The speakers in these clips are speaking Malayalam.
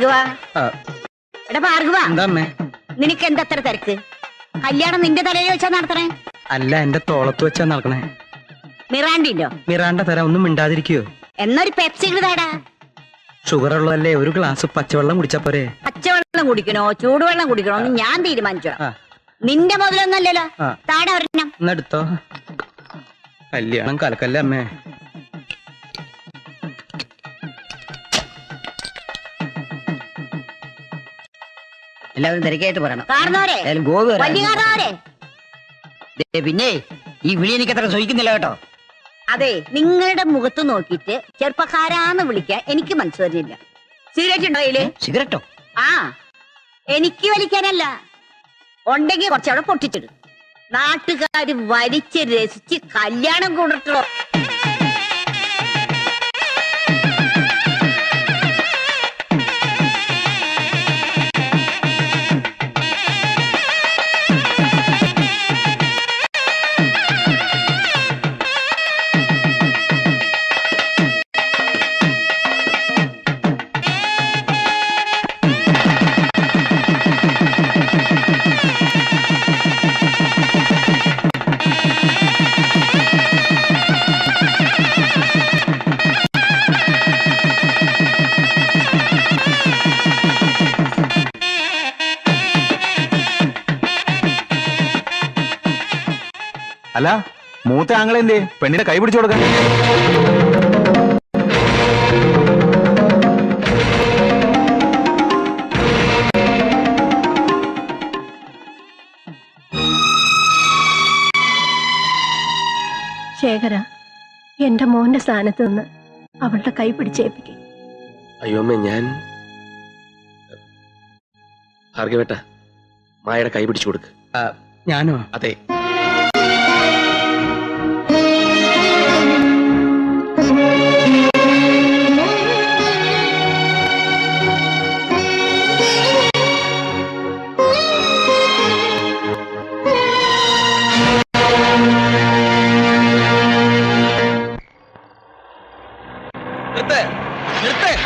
ഭാർഗവ, എടാ ഭാർഗവ, നിനക്ക് എന്താ അത്ര തിരക്ക്? കല്യാണം നിന്റെ തലയിൽ വെച്ചാ നടത്തണേ? അല്ല, എന്റെ തോളത്ത് വെച്ചാ നടക്കണേ. മിറാണ്ടില്ലോ? മിറാണ്ട തരാം, ഒന്നും മിണ്ടാതിരിക്കോ? എന്നൊരു പെപ്സി താടാ. ഷുഗർ ഉള്ളതല്ലേ, ഒരു ഗ്ലാസ് പച്ചവെള്ളം കുടിച്ചാ പോരെ? പച്ചവെള്ളം കുടിക്കണോ ചൂടുവെള്ളം കുടിക്കണോ എന്ന് ഞാൻ തീരുമാനിച്ചോ. നിന്റെ മുതലൊന്നല്ലല്ലോ, താടാ ഒരെണ്ണം. എടുത്തോ. കല്യാണം കലക്കല്ലേ അമ്മേ. എല്ലാവരും തിരക്കായിട്ട് പറയണം. പിന്നെ ഈ വിളി എനിക്ക് അത്ര സഹിക്കുന്നില്ല കേട്ടോ. അതെ, നിങ്ങളുടെ മുഖത്ത് നോക്കിയിട്ട് ചെറുപ്പക്കാരാന്ന് വിളിക്കാൻ എനിക്ക് മനസ്സ് വരുന്നില്ല. സിഗരറ്റ് ഉണ്ടോ കയ്യില്? സിഗരറ്റോ? ആ, എനിക്ക് വലിക്കാനല്ല, ഉണ്ടെങ്കിൽ കുറച്ചവിടെ പൊട്ടിച്ചിടും. നാട്ടുകാര് വലിച്ച് രസിച്ച് കല്യാണം കൂടട്ടോ. അല്ല, മൂത്ത ആങ്ങളെന്തേ പെണ്ണിനെ കൈ പിടിച്ചു കൊടുക്കാൻ? ശേഖര, എന്റെ മോന്റെ സ്ഥാനത്ത് നിന്ന് അവളുടെ കൈ പിടിച്ചേൽപ്പിക്കും. അയ്യോമ്മ, ഞാൻ ഭാർഗവേട്ട മായയുടെ കൈ പിടിച്ചു കൊടുക്ക്. ഞാനോ? അതെ.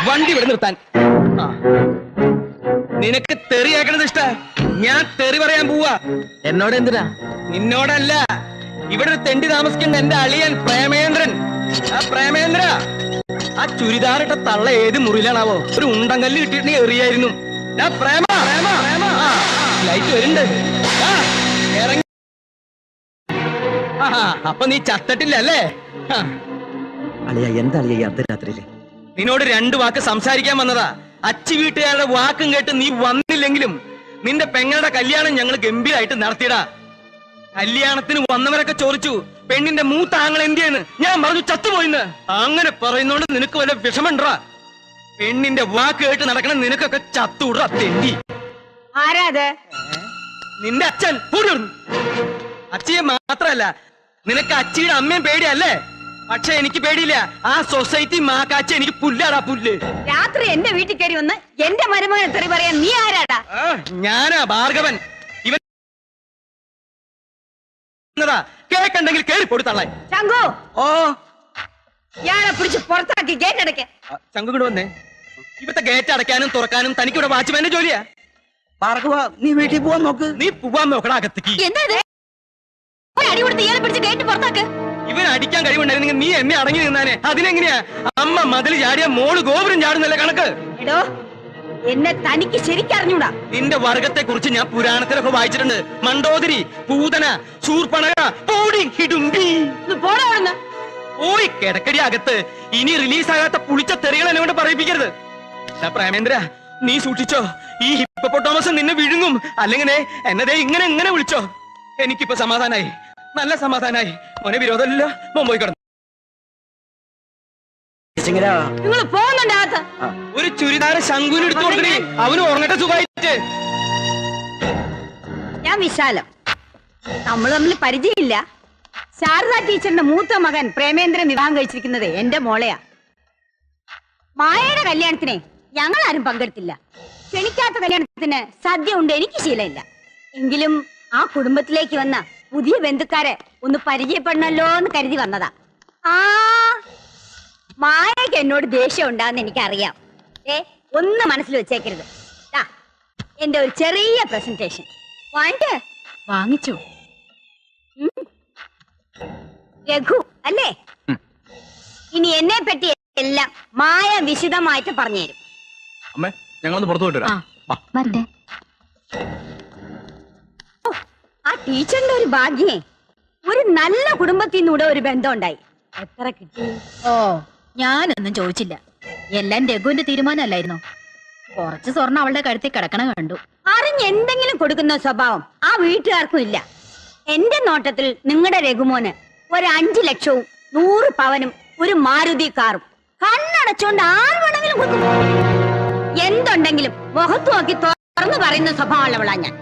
വണ്ടി ഇവിടെ നിർത്താൻ. നിനക്ക് തെറി കേൾക്കണത് ഇഷ്ട? ഞാൻ തെറി പറയാൻ പോവാ. എന്നോട് എന്തിനാ? നിന്നോടല്ല, ഇവിടെ ഒരു തെണ്ടി താമസിക്കുന്ന എന്റെ അളിയൻ പ്രേമേന്ദ്രൻ. ആ പ്രേമേന്ദ്ര, ആ ചുരിദാറിട്ട തള്ള ഏത് മുറിയിലാണാവോ? ഒരു ഉണ്ടങ്കല്ല് കിട്ടിയിട്ടുണ്ടെങ്കിൽ എറിയായിരുന്നു. ലൈറ്റ് വരുന്നുണ്ട്. ഇറങ്ങി. അപ്പൊ നീ ചത്തട്ടില്ല അല്ലേ? അളിയ, എന്താ അളിയ അർദ്ധരാത്രിയില്? നിന്നോട് 2 വാക്ക് സംസാരിക്കാൻ വന്നതാ. അച്ചി വീട്ടുകാരുടെ വാക്കും കേട്ട് നീ വന്നില്ലെങ്കിലും നിന്റെ പെങ്ങളുടെ കല്യാണം ഞങ്ങൾ ഗംഭീരായിട്ട് നടത്തിയടാ. കല്യാണത്തിന് വന്നവരൊക്കെ ചോദിച്ചു പെണ്ണിന്റെ മൂത്ത ആങ്ങൾ എന്തിയെന്ന്. ഞാൻ പറഞ്ഞു ചത്തുപോയിന്ന്. അങ്ങനെ പറയുന്നോണ്ട് നിനക്ക് വല്ല വിഷമണ്ടാ? പെണ്ണിന്റെ വാക്ക് കേട്ട് നടക്കണം നിനക്കൊക്കെ ചത്തുവിടാ തെണ്ടി. ആരാത്? നിന്റെ അച്ഛൻ. അച്ചിയെ മാത്രല്ല, നിനക്ക് അച്ചിയുടെ അമ്മയും പേടിയല്ലേ? പക്ഷെ എനിക്ക് പേടിയില്ല. ആ സൊസൈറ്റി മാക്കാച്ച എനിക്ക് പുല്ലാടാ, പുല്ല്. രാത്രി എന്റെ വീട്ടിൽ കയറി വന്ന് എന്റെ മരുമകനെ തെറി പറയാൻ നീ ആരാടാ? ഞാനാ ഭാർഗവൻ. ഇവൻ കേക്കുണ്ടെങ്കിൽ കേറി കൊടുത്തള്ളാൻ. ശംഖു, ഓ, ഇയാളെ പിടിച്ച് പുറത്താക്കി ഗേറ്റ് അടയ്ക്കാൻ. ശംഖു കൂടെ വന്നേ. ഇവത്തെ ഗേറ്റ് അടയ്ക്കാനും തുറക്കാനും തനിക്കിവിടെ വാച്ച്മാന്റെ ജോലിയാ. ഭാർഗവ, നീ വീട്ടിൽ പോവാൻ നോക്ക്. നീ പോവാൻ നോക്കടാ അകത്തേക്ക്. എന്താ അടി കൊടുത്ത് ഇയാളെ പിടിച്ച് ഗേറ്റ് പുറത്താക്ക്. ഇവൻ അടിക്കാൻ കഴിവുണ്ടായിരുന്നെങ്കിൽ നീ എന്നെ അടങ്ങി നിന്നാനെ. അതിനെങ്ങനെയാ? അമ്മ മതിൽ ചാടിയ മോള് ഗോപുരം ചാടുന്നല്ലേ കണക്ക്. എടോ, എന്നെ തനിക്ക് ശരിക്കറിഞ്ഞൂടാ. നിന്റെ വർഗത്തെ കുറിച്ച് ഞാൻ പുരാണത്തിലൊക്കെ വായിച്ചിട്ടുണ്ട്. മണ്ടോദരി, പൂതന, ശൂർപ്പണക, പോയി കിടക്കടി അകത്ത്. ഇനി റിലീസാകാത്ത പുളിച്ച തെറികൾ എന്നെ കൊണ്ട് പറയിപ്പിക്കരുത്. പ്രേമേന്ദ്ര, നീ സൂക്ഷിച്ചോ. ഈ ഹിപ്പോപ്പൊട്ടാമസ് നിന്നെ വിഴുങ്ങും. അല്ലെങ്കിൽ എന്നതേ ഇങ്ങനെ വിളിച്ചോ. എനിക്കിപ്പോ സമാധാനായി, നല്ല സമാധാനായി. മോനെ വിരോധമില്ല, മോൻ പോയി കിടന്നു. നിങ്ങൾ പോകുന്നുണ്ട്. ഒരു ചുരിദാർ ശങ്കുവിന് എടുത്തു കൊടുക്കണേ, അവന് ഉറങ്ങട്ടെ സുഖമായിട്ട്. ഞാൻ വിശാലം, നമ്മൾ തമ്മിൽ പരിചയമില്ല. ശാരദ ടീച്ചറിന്റെ മൂത്ത മകൻ പ്രേമേന്ദ്രൻ വിവാഹം കഴിച്ചിരിക്കുന്നത് എന്റെ മോളെയാ. മായയുടെ കല്യാണത്തിന് ഞങ്ങൾ ആരും പങ്കെടുത്തില്ല. ക്ഷണിക്കാത്ത കല്യാണത്തിന് സദ്യ ഉണ്ട് എനിക്ക് ശീലമില്ല. എങ്കിലും ആ കുടുംബത്തിലേക്ക് വന്ന പുതിയ ബന്ധുക്കാരെ ഒന്ന് പരിചയപ്പെടണല്ലോ എന്ന് കരുതി വന്നതാ. മായയ്ക്ക് എന്നോട് ദേഷ്യം ഉണ്ടാന്ന് എനിക്കറിയാം. ഒന്നും മനസ്സിൽ വെച്ചേക്കരുത്. ദാ, എന്റെ ഒരു ചെറിയ പ്രസന്റേഷൻ വാങ്ങിക്കേ. വാങ്ങിച്ചു. രഘു അല്ലേ? ഇനി എന്നെ പറ്റി എല്ലാം മായ വിശദമായിട്ട് പറഞ്ഞു തരും. അമ്മേ ഞങ്ങളൊന്ന് പുറത്തു പോയിട്ട് വരാം. വരട്ടെ. ആ ടീച്ചറിന്റെ ഒരു ഭാഗ്യേ, ഒരു നല്ല കുടുംബത്തിൽ നിന്നൂടെ ഒരു ബന്ധം ഉണ്ടായി. എത്ര കിട്ടി? ഓ, ഞാനൊന്നും ചോദിച്ചില്ല. എല്ലാം രഘുവിന്റെ തീരുമാനമല്ലായിരുന്നോ? കുറച്ച് സ്വർണം അവളുടെ കഴുത്തിൽ കിടക്കണ കണ്ടു. അറിഞ്ഞ് എന്തെങ്കിലും കൊടുക്കുന്ന സ്വഭാവം ആ വീട്ടുകാർക്കും ഇല്ല. എന്റെ നോട്ടത്തിൽ നിങ്ങളുടെ രഘുമോന് ഒരു 5 ലക്ഷവും 100 പവനും ഒരു മാരുതി കാറും കണ്ണടച്ചോണ്ട് ആര് വേണമെങ്കിലും കൊടുക്കും. എന്തുണ്ടെങ്കിലും മുഖത്ത് നോക്കി തുറന്നു പറയുന്ന സ്വഭാവമുള്ളവളാ ഞാൻ.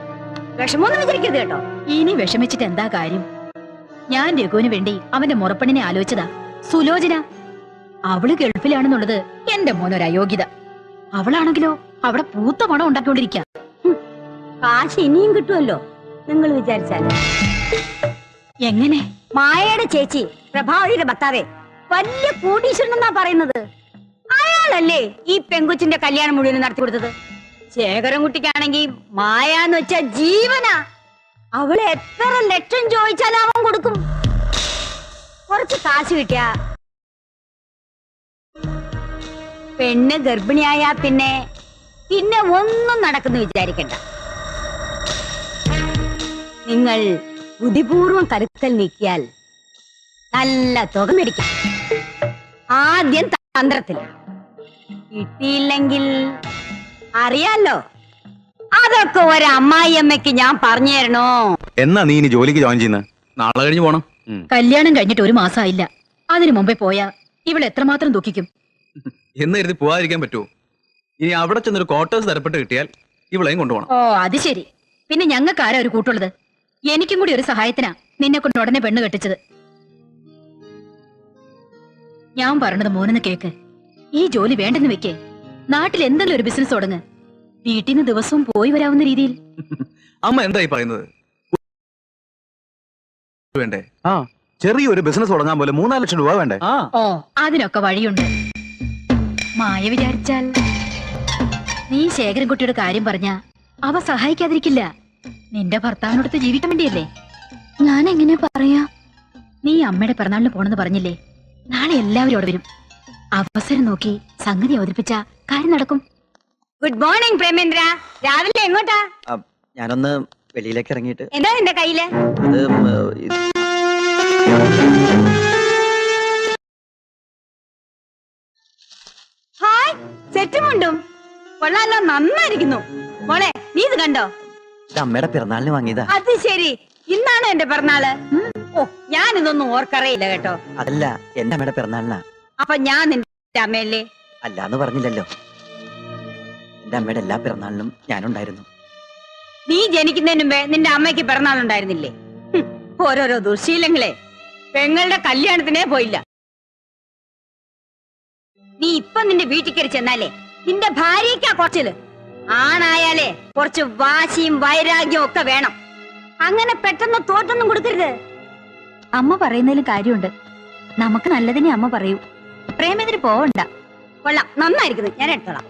വിഷമൊന്നും വിചാരിക്കരുത് കേട്ടോ. ഇനി വിഷമിച്ചിട്ട് എന്താ കാര്യം? ഞാൻ രഘുവിന് വേണ്ടി അവന്റെ മുറപ്പെണ്ണിനെ ആലോചിച്ചതാ, സുലോചന. അവള് ഗൾഫിലാണെന്നുള്ളത് എന്റെ മോനൊരു അയോഗ്യത. അവളാണെങ്കിലോ അവിടെ പൂത്ത പണം ഉണ്ടാക്കിക്കൊണ്ടിരിക്ക. കാശ് ഇനിയും കിട്ടുമല്ലോ നിങ്ങൾ വിചാരിച്ചാല്. എങ്ങനെ? മായയുടെ ചേച്ചി പ്രഭാവതിയുടെ ഭർത്താവേ വലിയ കോടീശ്വരനെന്നാ പറയുന്നത്. അയാളല്ലേ ഈ പെങ്കുച്ചിന്റെ കല്യാണം മുഴുവൻ നടത്തി കൊടുത്തത്. ശേഖരൻകുട്ടിക്കാണെങ്കിൽ മായ എന്ന് വെച്ച ജീവനാ. അവളെ എത്ര ലക്ഷം ചോദിച്ചാലും അവൻ കൊടുക്കും. കുറച്ച് കാശ് കിട്ടിയ പെണ്ണ് ഗർഭിണിയായ പിന്നെ പിന്നെ ഒന്നും നടക്കുന്നു വിചാരിക്കണ്ട. നിങ്ങൾ ബുദ്ധിപൂർവം കരുക്കൽ നീക്കിയാൽ നല്ല തുക മേടിക്കാം. ആദ്യം തന്ത്രത്തിൽ കിട്ടിയില്ലെങ്കിൽ അറിയാലോ. അതൊക്കെ ഒരു അമ്മായിയമ്മയ്ക്ക് ഞാൻ പറഞ്ഞു തരണോ? എന്നാ നീ ഇനി ജോലിക്ക് ജോയിൻ ചെയ്യുന്നത്? നാളെ കഴിഞ്ഞ് പോണം. കല്യാണം കഴിഞ്ഞിട്ട് 1 മാസമായില്ല. അതിനു മുമ്പേ പോയാ ഇവൾ എത്രമാത്രം ദുഃഖിക്കും. എന്ന് കരുതി പോവാതിരിക്കാൻ പറ്റുമോ? ഇനി അവിടെ ചെന്നൊരു ക്വാർട്ടേഴ്സ് തരപ്പെട്ട് കിട്ടിയാൽ ഇവളെയും കൊണ്ടുപോകണം. ഓ, അത് ശരി. പിന്നെ ഞങ്ങൾക്ക് ആരാ ഒരു കൂട്ടുള്ളത്? എനിക്കും കൂടി ഒരു സഹായത്തിനാ നിന്നെ കൊണ്ട് ഉടനെ പെണ്ണ് കെട്ടിച്ചത്. ഞാൻ പറഞ്ഞത് മോനെന്ന് കേക്ക്. ഈ ജോലി വേണ്ടെന്ന് വെക്കേ. നാട്ടിൽ എന്തെങ്കിലും ഒരു ബിസിനസ് തുടങ്ങ്. വീട്ടിൽ നിന്ന് ദിവസവും പോയി വരാവുന്ന രീതിയിൽ. അമ്മ എന്തായി പറയുന്നത്? വേണ്ടേ? ആ, ചെറിയൊരു ബിസിനസ് തുടങ്ങാൻ പോലെ 3-4 ലക്ഷം രൂപ വേണ്ടേ? ഓ, അതിനൊക്കെ വഴിയുണ്ട്. മായ വിചാരിച്ചാൽ നീ ശേഖരൻകുട്ടിയുടെ കാര്യം പറഞ്ഞ അവ സഹായിക്കാതിരിക്കില്ല. നിന്റെ ഭർത്താവിനോടത്ത് ജീവിക്കാൻ വേണ്ടിയല്ലേ. ഞാൻ എങ്ങനെ പറയാ? നീ അമ്മയുടെ പിറന്നാളിന് പോണെന്ന് പറഞ്ഞില്ലേ? നാളെ എല്ലാവരും അവിടെ വരും. അവസരം നോക്കി സംഗതി അവതരിപ്പിച്ച കാര്യം നടക്കും. Good morning Premendra. രാവിലെ എങ്ങോട്ടാ? ഞാനൊന്ന് വെളിയിലേക്ക് ഇറങ്ങിയിട്ട്. എന്താ നിന്റെ കയ്യില്? അത് ഹായ്, സെറ്റുമുണ്ടും കൊള്ളാലോ, നന്നായിരിക്കുന്നു. മോളെ, നീ ഇത് കണ്ടോ? ഇത് അമ്മയുടെ പിറന്നാളിന് വാങ്ങിയതാ. അത് ശരി, ഇന്നാണ് എന്റെ പിറന്നാള്. ഓ, ഞാൻ ഇതൊന്നും ഓർക്കറിയില്ല കേട്ടോ. അതല്ല, എന്റെ അമ്മയുടെ പിറന്നാളിനാ. അപ്പൊ ഞാൻ നിന്റെ അമ്മയല്ലേ? അല്ലാന്ന് പറഞ്ഞില്ലല്ലോ. എന്റെ അമ്മയുടെ എല്ലാ പിറന്നാളിനും ഞാനുണ്ടായിരുന്നു. നീ ജനിക്കുന്നതിന് മുമ്പേ നിന്റെ അമ്മയ്ക്ക് പിറന്നാളുണ്ടായിരുന്നില്ലേ? ഓരോരോ ദുശീലങ്ങളെ. പെങ്ങളുടെ കല്യാണത്തിനേ പോയില്ല. നീ ഇപ്പൊ നിന്റെ വീട്ടിൽ കയറി ചെന്നാലേ നിന്റെ ഭാര്യയ്ക്കാ കുറച്ചില്. ആണായാലേ കുറച്ച് വാശിയും വൈരാഗ്യവും ഒക്കെ വേണം. അങ്ങനെ പെട്ടെന്ന് തോറ്റൊന്നും കൊടുക്കരുത്. അമ്മ പറയുന്നതിലും കാര്യമുണ്ട്. നമുക്ക് നല്ലതിനെ അമ്മ പറയൂ. പ്രേമേന്ദ്രന് പോവണ്ട. കൊള്ളാം, നന്നായിരിക്കുന്നു. ഞാൻ എടുത്തോളാം.